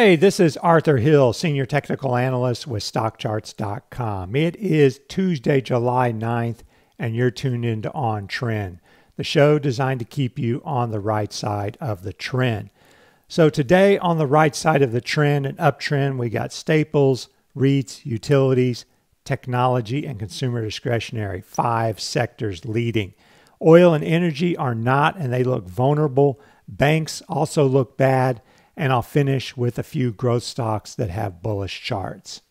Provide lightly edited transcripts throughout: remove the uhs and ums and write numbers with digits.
Hey, this is Arthur Hill, Senior Technical Analyst with StockCharts.com. It is Tuesday, July 9th, and you're tuned into On Trend, the show designed to keep you on the right side of the trend. So today on the right side of the trend, an uptrend, we got staples, REITs, utilities, technology, and consumer discretionary, 5 sectors leading. Oil and energy are not, and they look vulnerable. Banks also look bad. And I'll finish with a few growth stocks that have bullish charts.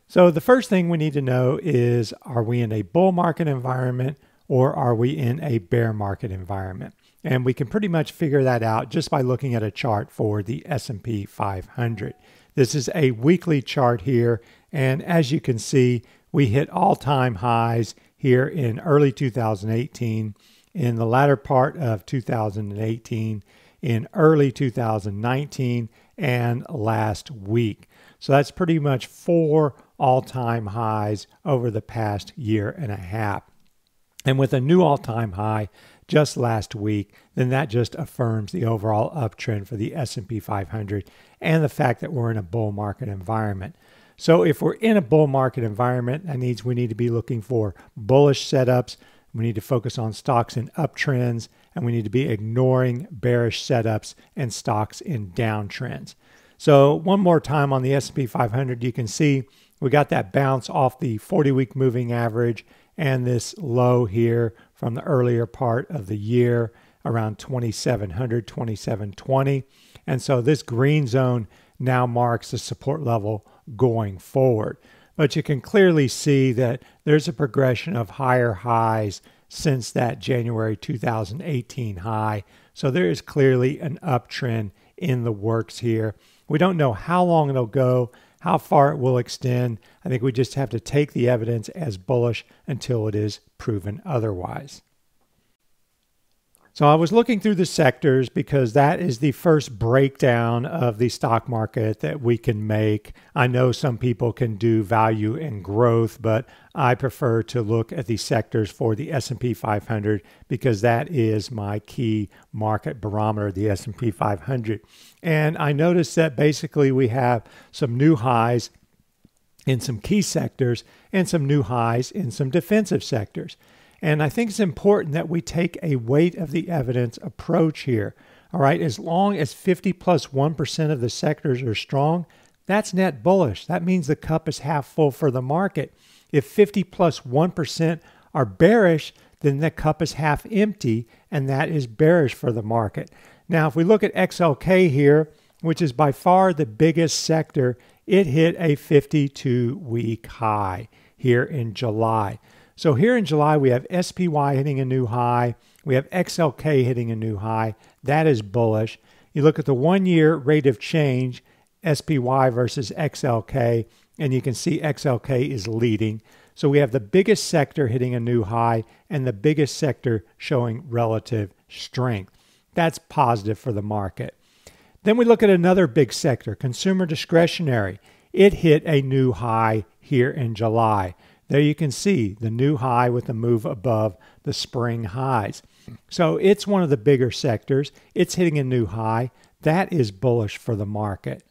So the first thing we need to know is, are we in a bull market environment or are we in a bear market environment? And we can pretty much figure that out just by looking at a chart for the S&P 500. This is a weekly chart here, and as you can see, we hit all-time highs here in early 2018, in the latter part of 2018, in early 2019, and last week. So that's pretty much 4 all-time highs over the past year and a half. And with a new all-time high just last week, then that just affirms the overall uptrend for the S&P 500 and the fact that we're in a bull market environment. So if we're in a bull market environment, that means we need to be looking for bullish setups. We need to focus on stocks in uptrends, and we need to be ignoring bearish setups and stocks in downtrends. So one more time on the S&P 500, you can see we got that bounce off the 40-week moving average and this low here from the earlier part of the year around 2,700, 2,720. And so this green zone now marks the support level going forward. But you can clearly see that there's a progression of higher highs since that January 2018 high. So there is clearly an uptrend in the works here. We don't know how long it'll go, how far it will extend. I think we just have to take the evidence as bullish until it is proven otherwise. So I was looking through the sectors because that is the first breakdown of the stock market that we can make. I know some people can do value and growth, but I prefer to look at the sectors for the S&P 500 because that is my key market barometer, the S&P 500. And I noticed that basically we have some new highs in some key sectors and some new highs in some defensive sectors. And I think it's important that we take a weight of the evidence approach here. All right, as long as 50 plus 1% of the sectors are strong, that's net bullish. That means the cup is half full for the market. If 50 plus 1% are bearish, then the cup is half empty, and that is bearish for the market. Now, if we look at XLK here, which is by far the biggest sector, it hit a 52-week high here in July. So here in July, we have SPY hitting a new high. We have XLK hitting a new high. That is bullish. You look at the 1-year rate of change, SPY versus XLK, and you can see XLK is leading. So we have the biggest sector hitting a new high and the biggest sector showing relative strength. That's positive for the market. Then we look at another big sector, consumer discretionary. It hit a new high here in July. There you can see the new high with the move above the spring highs. So it's one of the bigger sectors. It's hitting a new high. That is bullish for the market.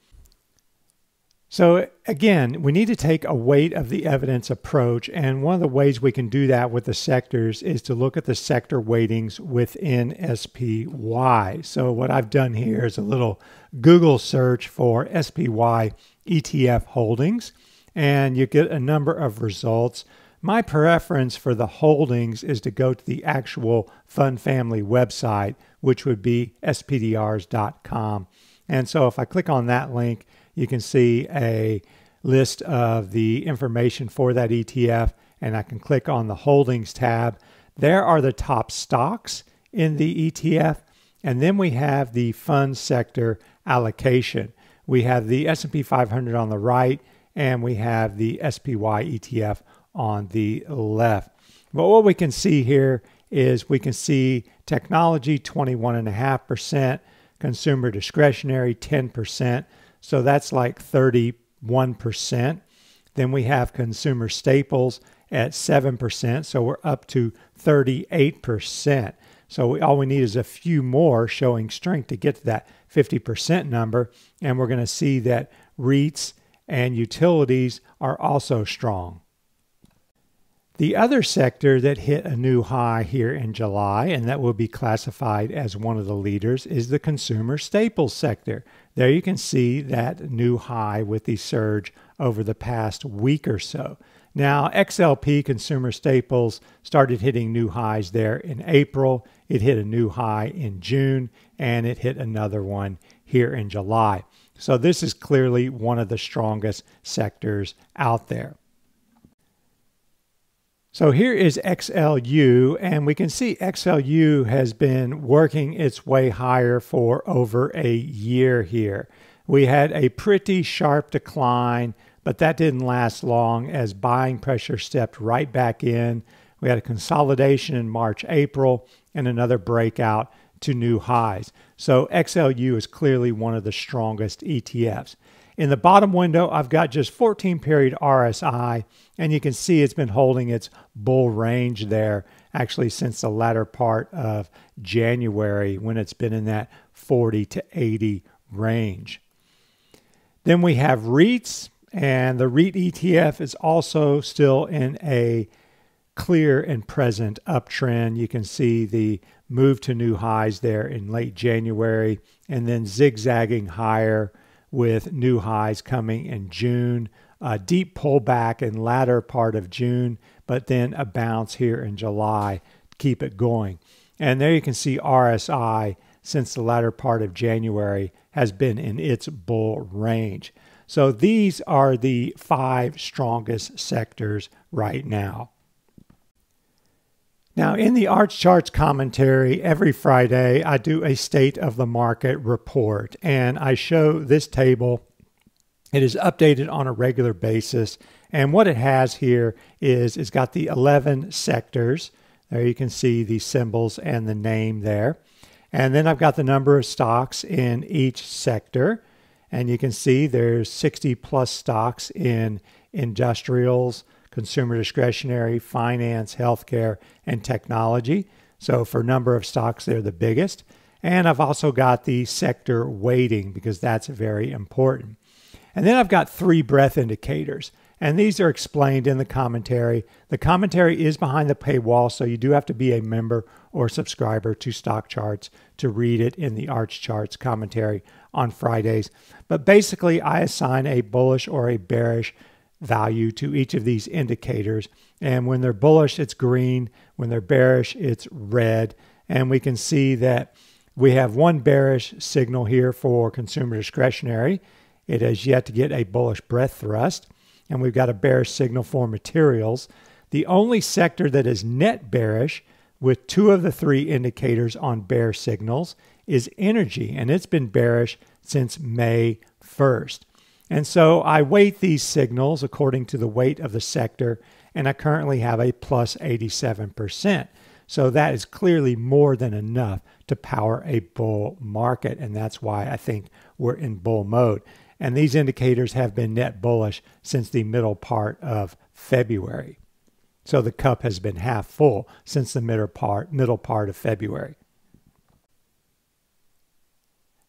So again, we need to take a weight of the evidence approach. And one of the ways we can do that with the sectors is to look at the sector weightings within SPY. So what I've done here is a little Google search for SPY ETF holdings, and you get a number of results. My preference for the holdings is to go to the actual fund family website, which would be spdrs.com. And so if I click on that link, you can see a list of the information for that ETF, and I can click on the holdings tab. There are the top stocks in the ETF, and then we have the fund sector allocation. We have the S&P 500 on the right, and we have the SPY ETF on the left. But what we can see here is we can see technology 21.5%, consumer discretionary 10%. So that's like 31%. Then we have consumer staples at 7%. So we're up to 38%. So all we need is a few more showing strength to get to that 50% number. And we're going to see that REITs and utilities are also strong. The other sector that hit a new high here in July, and that will be classified as one of the leaders, is the consumer staples sector. There you can see that new high with the surge over the past week or so. Now, XLP consumer staples started hitting new highs there in April. It hit a new high in June, and it hit another one here in July. So this is clearly one of the strongest sectors out there. So here is XLU, and we can see XLU has been working its way higher for over a year here. We had a pretty sharp decline, but that didn't last long as buying pressure stepped right back in. We had a consolidation in March, April, and another breakout to new highs. So XLU is clearly one of the strongest ETFs. In the bottom window, I've got just 14-period RSI, and you can see it's been holding its bull range there actually since the latter part of January when it's been in that 40 to 80 range. Then we have REITs, and the REIT ETF is also still in a clear and present uptrend. You can see the move to new highs there in late January and then zigzagging higher with new highs coming in June, a deep pullback in latter part of June, but then a bounce here in July to keep it going. And there you can see RSI since the latter part of January has been in its bull range. So these are the 5 strongest sectors right now. Now, in the Charts commentary, every Friday, I do a state of the market report, and I show this table. It is updated on a regular basis, and what it has here is it's got the 11 sectors. There you can see the symbols and the name there. And then I've got the number of stocks in each sector, and you can see there's 60 plus stocks in industrials, consumer discretionary, finance, healthcare, and technology. So for number of stocks, they're the biggest. And I've also got the sector weighting because that's very important. And then I've got 3 breadth indicators. And these are explained in the commentary. The commentary is behind the paywall, so you do have to be a member or subscriber to StockCharts to read it in the Charts commentary on Fridays. But basically, I assign a bullish or a bearish value to each of these indicators. And when they're bullish, it's green. When they're bearish, it's red. And we can see that we have one bearish signal here for consumer discretionary. It has yet to get a bullish breadth thrust. And we've got a bearish signal for materials. The only sector that is net bearish with 2 of the 3 indicators on bear signals is energy. And it's been bearish since May 1st. And so I weight these signals according to the weight of the sector, and I currently have a plus 87%. So that is clearly more than enough to power a bull market, and that's why I think we're in bull mode. And these indicators have been net bullish since the middle part of February. So the cup has been half full since the middle part of February.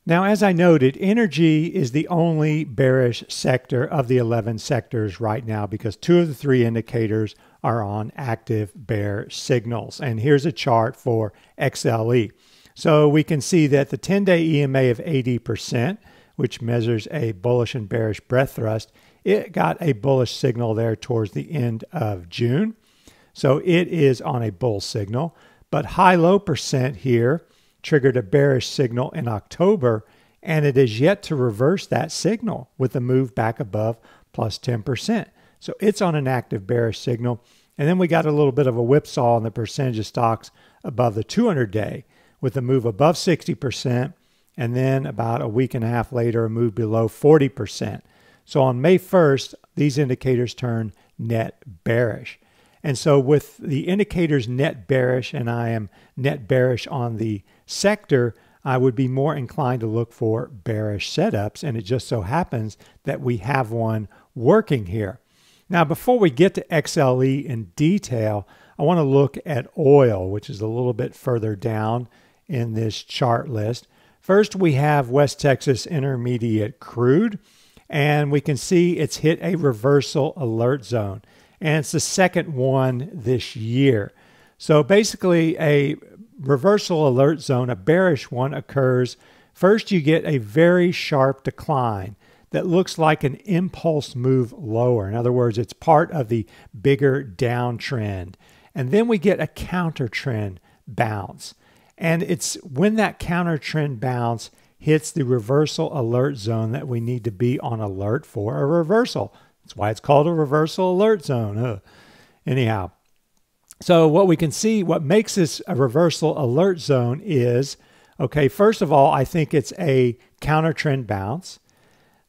Now, as I noted, energy is the only bearish sector of the 11 sectors right now because 2 of the 3 indicators are on active bear signals. And here's a chart for XLE. So we can see that the 10-day EMA of 80%, which measures a bullish and bearish breadth thrust, it got a bullish signal there towards the end of June. So it is on a bull signal. But high-low percent here triggered a bearish signal in October, and it is yet to reverse that signal with a move back above plus 10%. So it's on an active bearish signal. And then we got a little bit of a whipsaw on the percentage of stocks above the 200-day with a move above 60%, and then about a week and a half later, a move below 40%. So on May 1st, these indicators turn net bearish. And so with the indicators net bearish, and I am net bearish on the sector, I would be more inclined to look for bearish setups. And it just so happens that we have one working here. Now, before we get to XLE in detail, I want to look at oil, which is a little bit further down in this chart list. First, we have West Texas Intermediate crude, and we can see it's hit a reversal alert zone, and it's the second one this year. So basically, a reversal alert zone, a bearish one, occurs. First, you get a very sharp decline that looks like an impulse move lower. In other words, it's part of the bigger downtrend. And then we get a counter trend bounce. And it's when that counter trend bounce hits the reversal alert zone that we need to be on alert for a reversal. That's why it's called a reversal alert zone. Anyhow, so what we can see, what makes this a reversal alert zone is, okay, first of all, I think it's a counter trend bounce.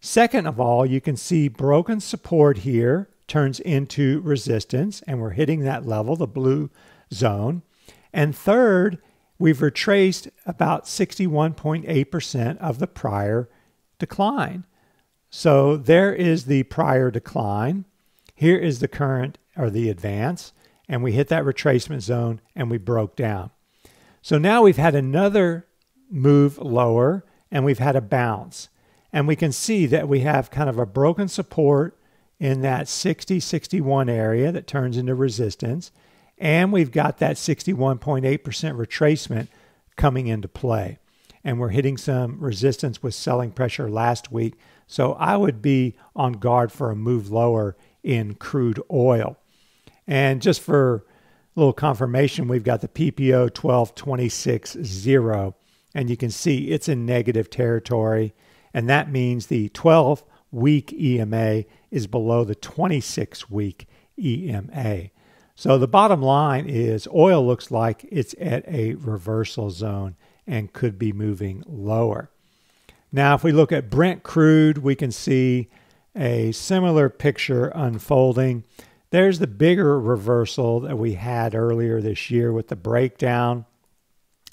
Second of all, you can see broken support here turns into resistance, and we're hitting that level, the blue zone. And third, we've retraced about 61.8% of the prior decline. So there is the prior decline. Here is the current or the advance, and we hit that retracement zone and we broke down. So now we've had another move lower and we've had a bounce. And we can see that we have kind of a broken support in that 60-61 area that turns into resistance. And we've got that 61.8% retracement coming into play. And we're hitting some resistance with selling pressure last week. So I would be on guard for a move lower in crude oil. And just for a little confirmation, we've got the PPO 1226.0. And you can see it's in negative territory. And that means the 12-week EMA is below the 26-week EMA. So the bottom line is oil looks like it's at a reversal zone and could be moving lower. Now, if we look at Brent crude, we can see a similar picture unfolding. There's the bigger reversal that we had earlier this year with the breakdown.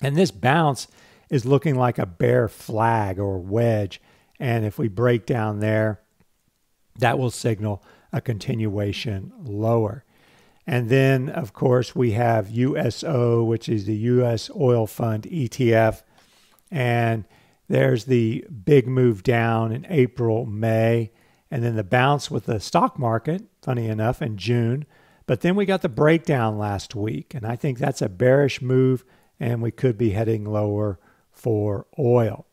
And this bounce is looking like a bear flag or wedge. And if we break down there, that will signal a continuation lower. And then, of course, we have USO, which is the U.S. Oil Fund ETF. And there's the big move down in April, May, and then the bounce with the stock market, funny enough, in June. But then we got the breakdown last week. And I think that's a bearish move, and we could be heading lower for oil.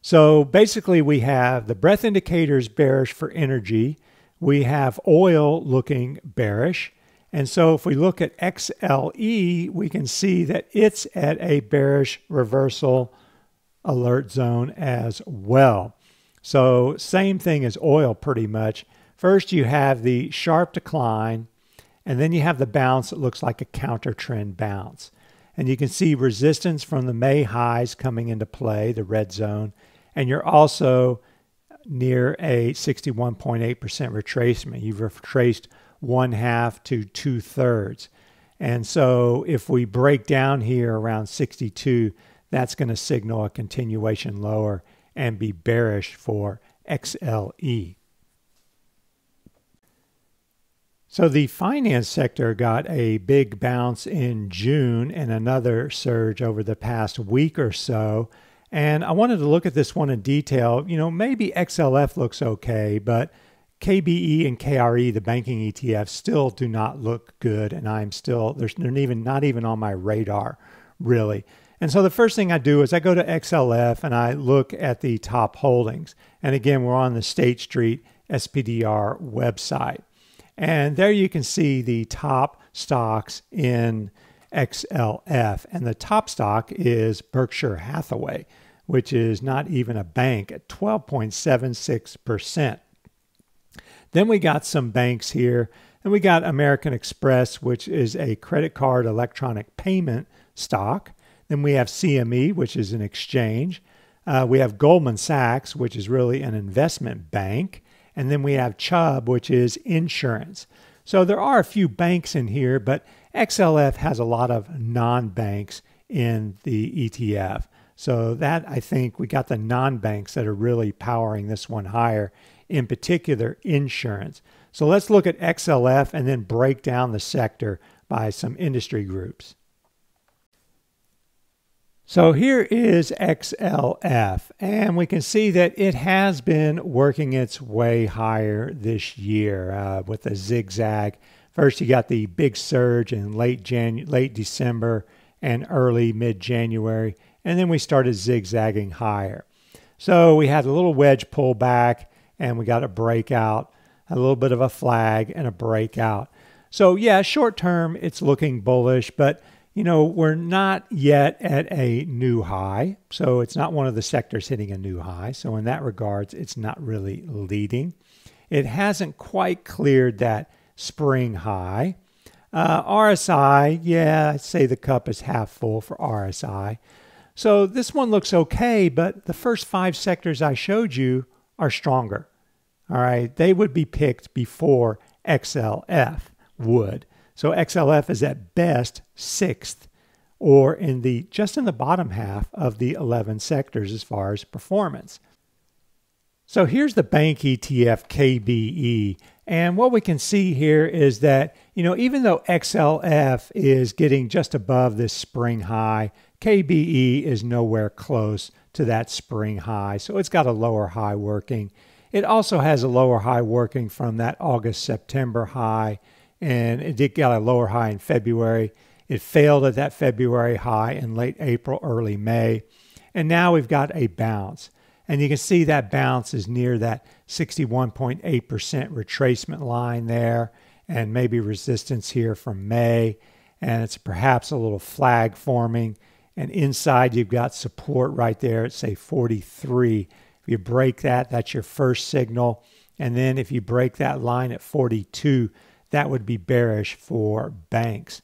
So basically we have the breadth indicators bearish for energy. We have oil looking bearish. And so if we look at XLE, we can see that it's at a bearish reversal alert zone as well. So same thing as oil pretty much. First you have the sharp decline, and then you have the bounce that looks like a counter trend bounce. And you can see resistance from the May highs coming into play, the red zone. And you're also near a 61.8% retracement. You've retraced 1/2 to 2/3. And so if we break down here around 62, that's going to signal a continuation lower and be bearish for XLE. So the finance sector got a big bounce in June and another surge over the past week or so. And I wanted to look at this one in detail. You know, maybe XLF looks okay, but KBE and KRE, the banking ETFs, still do not look good. And they're not even on my radar, really. And so the first thing I do is I go to XLF and I look at the top holdings. And again, we're on the State Street SPDR website. And there you can see the top stocks in XLF. And the top stock is Berkshire Hathaway, which is not even a bank, at 12.76%. Then we got some banks here. And we got American Express, which is a credit card electronic payment stock. Then we have CME, which is an exchange. We have Goldman Sachs, which is really an investment bank. And then we have Chubb, which is insurance. So there are a few banks in here, but XLF has a lot of non-banks in the ETF. So that, I think, we got the non-banks that are really powering this one higher, in particular insurance. So let's look at XLF and then break down the sector by some industry groups. So here is XLF, and we can see that it has been working its way higher this year with a zigzag. First, you got the big surge in late December and early mid-January, and then we started zigzagging higher. So we had a little wedge pullback, and we got a breakout, a little bit of a flag, and a breakout. So yeah, short term, it's looking bullish, but we're not yet at a new high, so it's not one of the sectors hitting a new high. So in that regards, it's not really leading. It hasn't quite cleared that spring high. RSI, yeah, I'd say the cup is half full for RSI. So this one looks okay, but the first 5 sectors I showed you are stronger. All right, they would be picked before XLF would. So XLF is at best 6th, or just in the bottom half of the 11 sectors as far as performance. So here's the bank ETF KBE, and what we can see here is that even though XLF is getting just above this spring high, KBE is nowhere close to that spring high, so it's got a lower high working. It also has a lower high working from that August-September high, and it did get a lower high in February. It failed at that February high in late April, early May. And now we've got a bounce. And you can see that bounce is near that 61.8% retracement line there, and maybe resistance here from May. And it's perhaps a little flag forming. And inside you've got support right there at, say, 43. If you break that, that's your first signal. And then if you break that line at 42, that would be bearish for banks.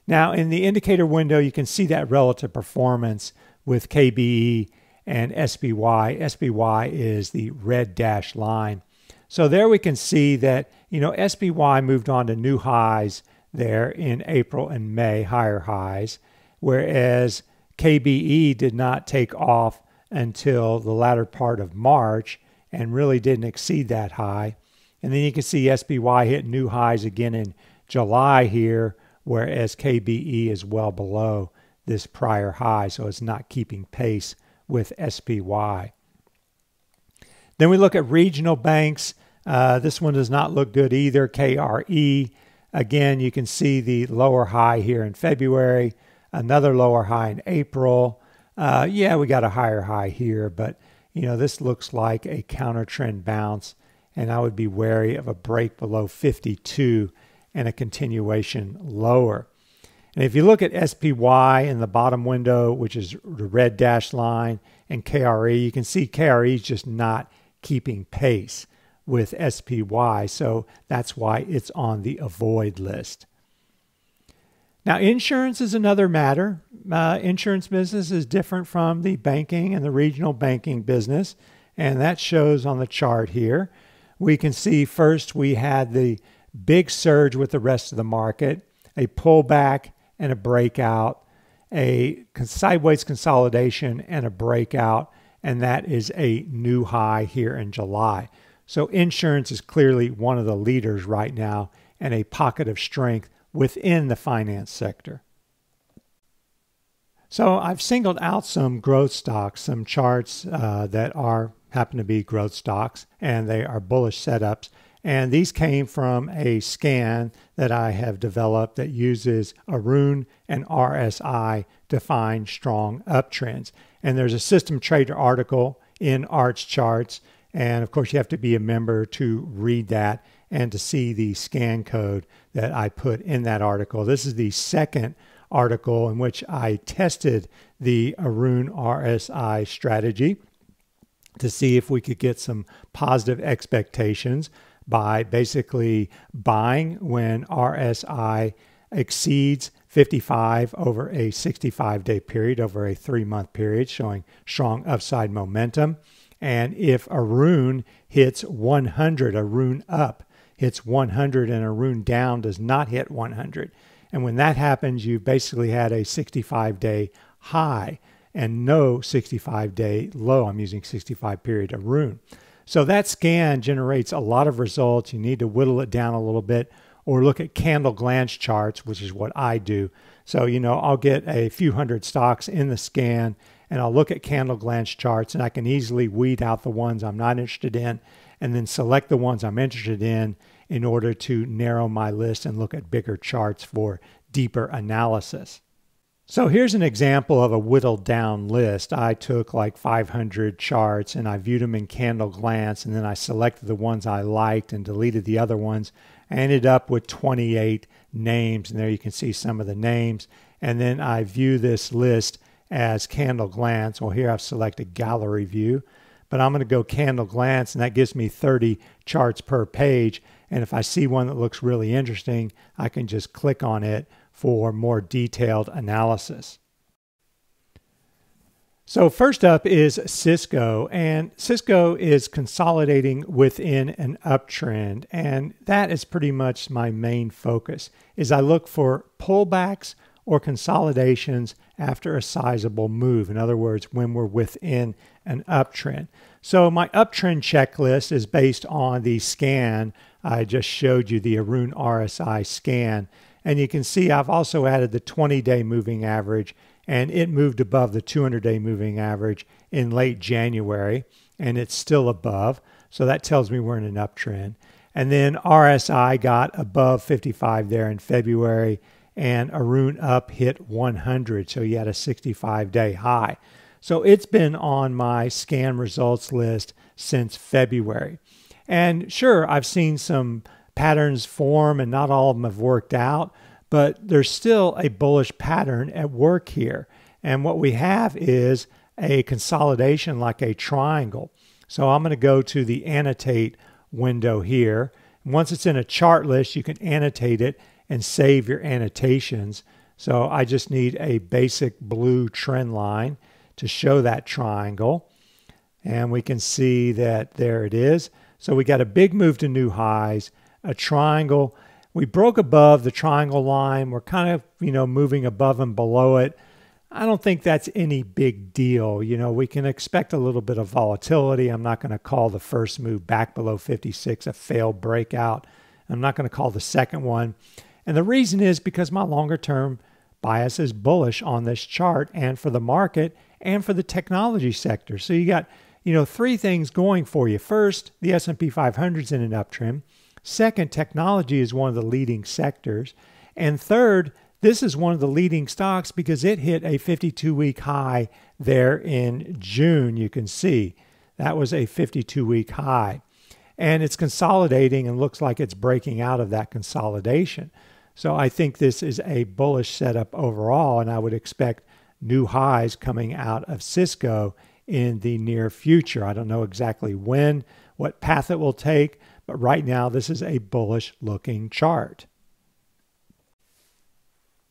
Now, in the indicator window, you can see that relative performance with KBE and SPY. SPY is the red dashed line. So there we can see that, SPY moved on to new highs there in April and May, higher highs, whereas KBE did not take off until the latter part of March and really didn't exceed that high. And then you can see SPY hit new highs again in July here, whereas KBE is well below this prior high, so it's not keeping pace with SPY. Then we look at regional banks. This one does not look good either. KRE, again, you can see the lower high here in February, another lower high in April. Yeah, we got a higher high here, but this looks like a counter trend bounce, and I would be wary of a break below 52 and a continuation lower. And if you look at SPY in the bottom window, which is the red dashed line, and KRE, you can see KRE is just not keeping pace with SPY, so that's why it's on the avoid list. Now, insurance is another matter. Insurance business is different from the banking and the regional banking business, and that shows on the chart here. We can see first we had the big surge with the rest of the market, a pullback and a breakout, a sideways consolidation and a breakout, and that is a new high here in July. So insurance is clearly one of the leaders right now and a pocket of strength within the finance sector. So I've singled out some growth stocks, some charts that happen to be growth stocks, and they are bullish setups. And these came from a scan that I have developed that uses Arun and RSI to find strong uptrends. And there's a system trader article in Arts Charts. And of course, you have to be a member to read that and to see the scan code that I put in that article. This is the second article in which I tested the Arun RSI strategy to see if we could get some positive expectations by basically buying when RSI exceeds 55 over a 65-day period, over a 3-month period, showing strong upside momentum. And if Arun hits 100, Arun up hits 100 and Arun down does not hit 100. And when that happens, you've basically had a 65-day high and no 65-day low. I'm using 65 period Arun. So that scan generates a lot of results. You need to whittle it down a little bit or look at candle glance charts, which is what I do. So, I'll get a few hundred stocks in the scan and I'll look at candle glance charts, and I can easily weed out the ones I'm not interested in and then select the ones I'm interested in order to narrow my list and look at bigger charts for deeper analysis. So here's an example of a whittled down list. I took like 500 charts and I viewed them in candle glance, and then I selected the ones I liked and deleted the other ones. I ended up with 28 names, and there you can see some of the names. And then I view this list as candle glance. Well, here I've selected gallery view, but I'm going to go candle glance, and that gives me 30 charts per page. And if I see one that looks really interesting, I can just click on it for more detailed analysis. So first up is Cisco, and Cisco is consolidating within an uptrend, and that is pretty much my main focus, is I look for pullbacks or consolidations after a sizable move. In other words, when we're within an uptrend. So my uptrend checklist is based on the scan. I just showed you the Arun RSI scan. And you can see I've also added the 20-day moving average, and it moved above the 200-day moving average in late January, and it's still above. So that tells me we're in an uptrend. And then RSI got above 55 there in February, and Arun up hit 100. So you had a 65-day high. So it's been on my scan results list since February. And sure, I've seen some patterns form and not all of them have worked out, but there's still a bullish pattern at work here. And what we have is a consolidation like a triangle. So I'm going to go to the annotate window here. Once it's in a chart list, you can annotate it and save your annotations. So I just need a basic blue trend line to show that triangle. And we can see that there it is. So we got a big move to new highs, a triangle. We broke above the triangle line. We're kind of, moving above and below it. I don't think that's any big deal. We can expect a little bit of volatility. I'm not going to call the first move back below 56 a failed breakout. I'm not going to call the second one. And the reason is because my longer term bias is bullish on this chart and for the market and for the technology sector. So you got, three things going for you. First, the S&P 500 is in an uptrend. Second, technology is one of the leading sectors. And third, this is one of the leading stocks because it hit a 52-week high there in June. You can see that was a 52-week high. And it's consolidating and looks like it's breaking out of that consolidation. So I think this is a bullish setup overall, and I would expect new highs coming out of Cisco in the near future. I don't know exactly when, what path it will take, but right now this is a bullish looking chart.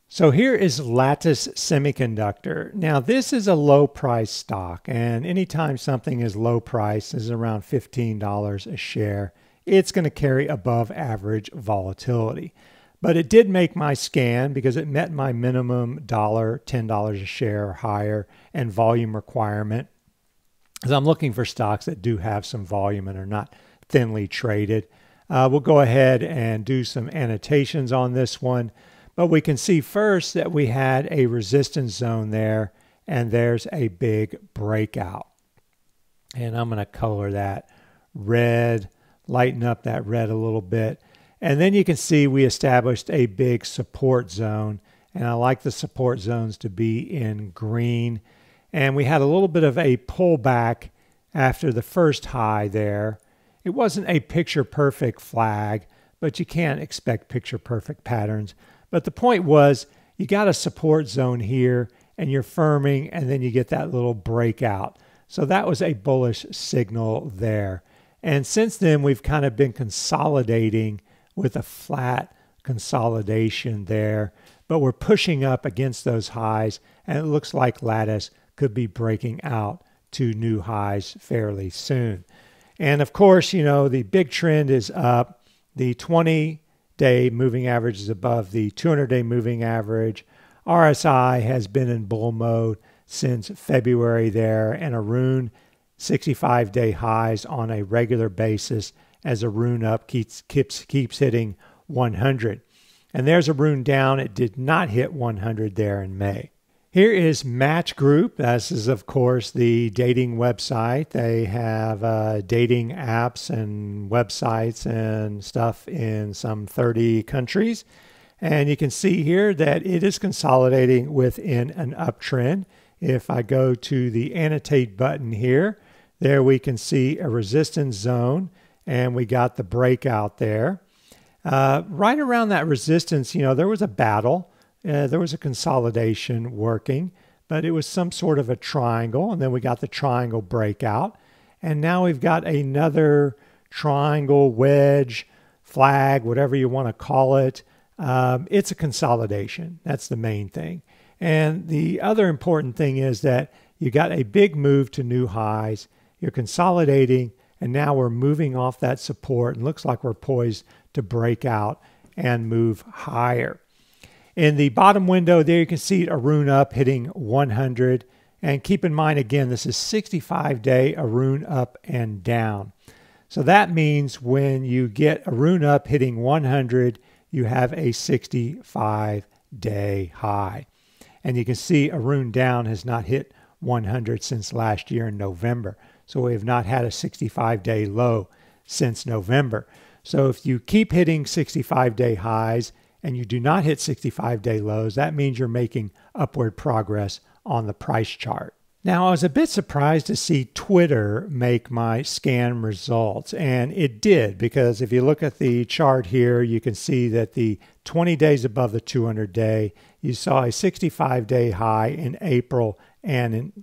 So here is Lattice Semiconductor. Now this is a low price stock, and anytime something is low price, is around $15 a share, it's going to carry above average volatility. But it did make my scan because it met my minimum $10 a share or higher and volume requirement. Because I'm looking for stocks that do have some volume and are not thinly traded. We'll go ahead and do some annotations on this one. But we can see first that we had a resistance zone there, and there's a big breakout. And I'm going to color that red, lighten up that red a little bit. And then you can see we established a big support zone, and I like the support zones to be in green. And we had a little bit of a pullback after the first high there. It wasn't a picture-perfect flag, but you can't expect picture-perfect patterns. But the point was, you got a support zone here, and you're firming, and then you get that little breakout. So that was a bullish signal there. And since then, we've kind of been consolidating with a flat consolidation there. But we're pushing up against those highs, and it looks like Lattice could be breaking out to new highs fairly soon. And of course, the big trend is up. The 20-day moving average is above the 200-day moving average. RSI has been in bull mode since February there, and Arun 65-day highs on a regular basis as Arun up keeps hitting 100. And there's a rune down. It did not hit 100 there in May. Here is Match Group. This is, of course, the dating website. They have dating apps and websites and stuff in some 30 countries. And you can see here that it is consolidating within an uptrend. If I go to the annotate button here, there we can see a resistance zone, and we got the breakout there. Right around that resistance, there was a battle. There was a consolidation working, but it was some sort of a triangle, and then we got the triangle breakout. And now we've got another triangle, wedge, flag, whatever you want to call it. It's a consolidation. That's the main thing. And the other important thing is that you got a big move to new highs. You're consolidating, and now we're moving off that support, and looks like we're poised to break out and move higher. In the bottom window there, you can see a rune up hitting 100. And keep in mind, again, this is 65-day a rune up and down. So that means when you get a rune up hitting 100, you have a 65-day high. And you can see a rune down has not hit 100 since last year in November. So we have not had a 65-day low since November. So if you keep hitting 65-day highs and you do not hit 65-day lows, that means you're making upward progress on the price chart. Now, I was a bit surprised to see Twitter make my scan results, and it did, because if you look at the chart here, you can see that the 20 days above the 200-day, you saw a 65-day high in April, and in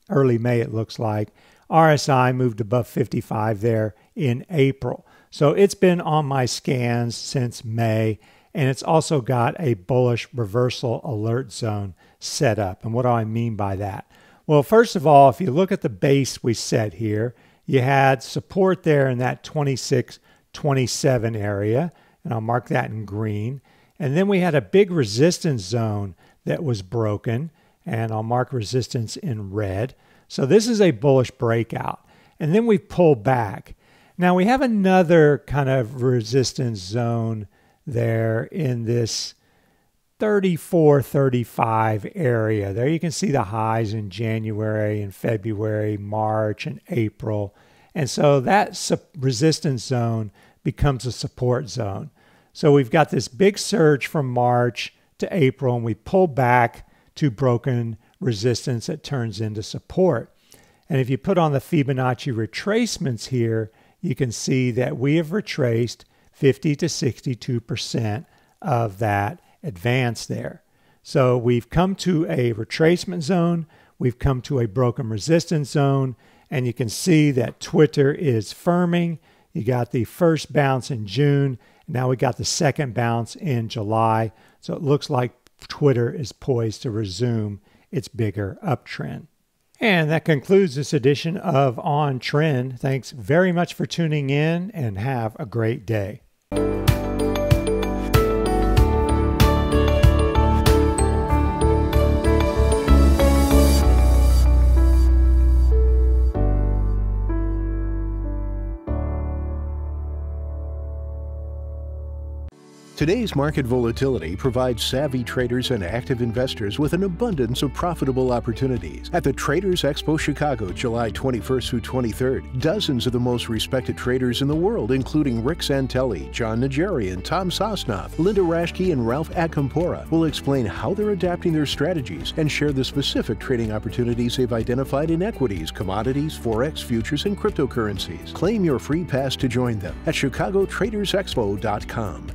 early May, it looks like. RSI moved above 55 there in April. So it's been on my scans since May, and it's also got a bullish reversal alert zone set up. And what do I mean by that? Well, first of all, if you look at the base we set here, you had support there in that 26-27 area, and I'll mark that in green. And then we had a big resistance zone that was broken, and I'll mark resistance in red. So this is a bullish breakout. And then we pull back. Now we have another kind of resistance zone there in this 34-35 area. There you can see the highs in January and February, March and April. And so that resistance zone becomes a support zone. So we've got this big surge from March to April, and we pull back to broken resistance that turns into support. And if you put on the Fibonacci retracements here, you can see that we have retraced 50 to 62% of that advance there. So we've come to a retracement zone, we've come to a broken resistance zone, and you can see that Twitter is firming. You got the first bounce in June, and now we got the second bounce in July. So it looks like Twitter is poised to resume its bigger uptrend. And that concludes this edition of On Trend. Thanks very much for tuning in, and have a great day. Today's market volatility provides savvy traders and active investors with an abundance of profitable opportunities. At the Traders Expo Chicago, July 21st through 23rd, dozens of the most respected traders in the world, including Rick Santelli, John Najarian, Tom Sosnoff, Linda Raschke, and Ralph Acampora, will explain how they're adapting their strategies and share the specific trading opportunities they've identified in equities, commodities, forex, futures, and cryptocurrencies. Claim your free pass to join them at chicagotradersexpo.com.